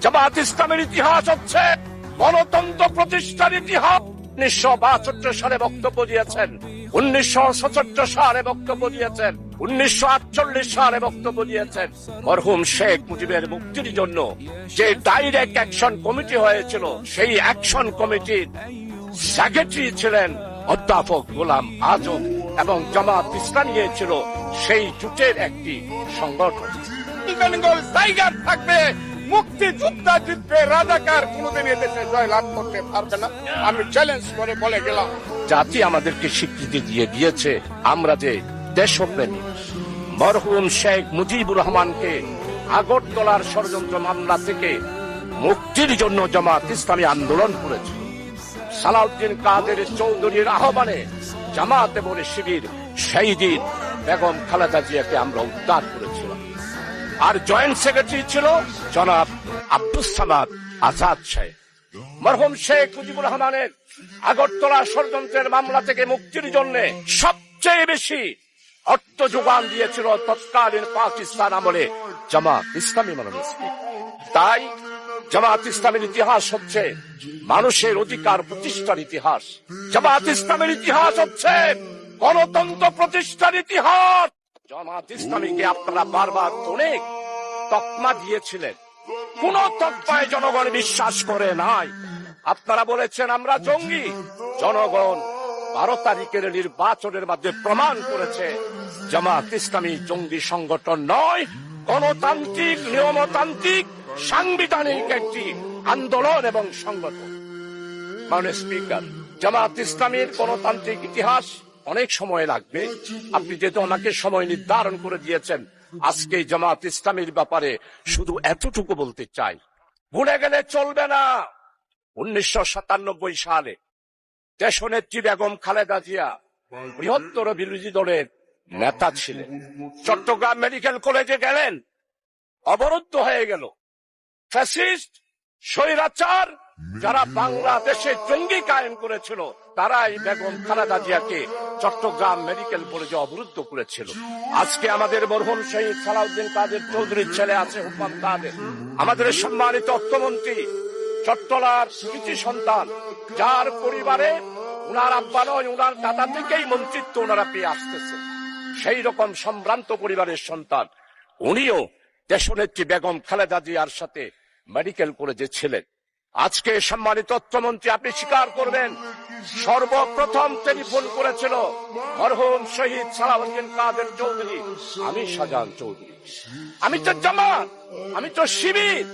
জামাত ইসলামের ইতিহাস হচ্ছে গণতন্ত্র প্রতিষ্ঠার ইতিহাস। 1962 সালে বক্তব্য দিয়েছেন, 1977 সালে বক্তব্য দিয়েছেন, 1948 সালে বক্তব্য দিয়েছেন। মরহুম শেখ মুজিবের মুক্তির জন্য যে ডাইরেক্ট অ্যাকশন কমিটি হয়েছিল, সেই অ্যাকশন কমিটির সেক্রেটারি ছিলেন অধ্যাপক গোলাম আজম, এবং জামাত ইসলামী ছিল সেই জোটের একটি সংগঠন। বেঙ্গল টাইগার থাকবে, মুক্তিযোদ্ধা জিতবে, রাজাকার কোনদিন এদেশে জয়লাভ করতে পারবে না। আমি চ্যালেঞ্জ করে বলে গেলাম, জাতি আমাদেরকে স্বীকৃতি দিয়ে দিয়েছে আমরা যে দেশপ্রেমী। মরহুম শেখ মুজিবুর রহমানকে আগরতলার ষড়যন্ত্র মামলা থেকে মুক্তির জন্য জামাত ইসলামী আন্দোলন করেছে। সালাউদ্দিন কাদের চৌধুরীর আহ্বানে জামাত এবং শিবির শহীদ বেগম খালেদা জিয়াকে আমরা উদ্ধার করেছিলাম। আর জয়েন্ট সেক্রেটারি ছিল জনাব আব্দুস সামাদ আজাদ সাহেব। মরহুম শেখ মুজিবুর রহমানের আগরতলা ষড়যন্ত্রের মামলা থেকে মুক্তির জন্য সবচেয়ে বেশি অর্থ যোগান দিয়েছিল তৎকালীন পাকিস্তান আমলে জামাত ইসলামী মনোনীত। তাই জামাত ইসলামের ইতিহাস হচ্ছে মানুষের অধিকার প্রতিষ্ঠার ইতিহাস। জামাত ইসলামের ইতিহাস হচ্ছে গণতন্ত্র প্রতিষ্ঠার ইতিহাস। জামাত ইসলামীকে আপনারা বারবার অনেক তকমা দিয়েছিলেন, কোন তকমায় জনগণ বিশ্বাস করে নাই। আপনারা বলেছেন আমরা জঙ্গি। জনগণ 12 তারিখের নির্বাচনের মাধ্যমে প্রমাণ করেছে জামাত ইসলামী জঙ্গি সংগঠন নয়, গণতান্ত্রিক, নিয়মতান্ত্রিক, সাংবিধানিক একটি আন্দোলন এবং সংগঠন। মাননীয় স্পিকার, জামাত ইসলামীর গণতান্ত্রিক ইতিহাস অনেক সময় লাগবে। আপনি যেহেতু আমাকে সময় নির্ধারণ করে দিয়েছেন, আজকে জামাত ইসলামীর ব্যাপারে শুধু এতটুকু বলতে চাই, ভুলে গেলে চলবে না। 1997 সালে দেশনেত্রী বেগম খালেদা জিয়া বৃহত্তর বিরোধী দলের নেতা ছিলেন। চট্টগ্রাম মেডিকেল কলেজে গেলেন, অবরুদ্ধ হয়ে গেল। ফ্যাসিস্ট, স্বৈরাচার যারা বাংলাদেশে জঙ্গি কায়েম করেছিল, তারাই বেগম খালেদা জিয়াকে চট্টগ্রাম মেডিকেল কলেজে অবরুদ্ধ করেছিল। আজকে আমাদের মরহুম শহীদ সালাউদ্দিন কাদের চৌধুরীর ছেলে আছে হুকমান কাদের, আমাদের সম্মানিত অর্থমন্ত্রী, চট্টলার কৃতি সন্তান, যার পরিবারে উনার আব্বা নয়, উনার দাদা থেকেই মন্ত্রিত্ব ওনারা পেয়ে আসতেছে। সেই রকম সম্ভ্রান্ত পরিবারের সন্তান উনিও দেশনেত্রী বেগম খালেদা জিয়ার সাথে মেডিকেল কলেজে ছিলেন। আজকে সম্মানিত অর্থমন্ত্রী, আপনি স্বীকার করবেন, সর্বপ্রথম টেলিফোন করেছিল মরহুম শহীদ সালাউদ্দিন কাদের চৌধুরী। আমি শাহজাহান চৌধুরী, আমি তো জামাত, আমি তো শিবির,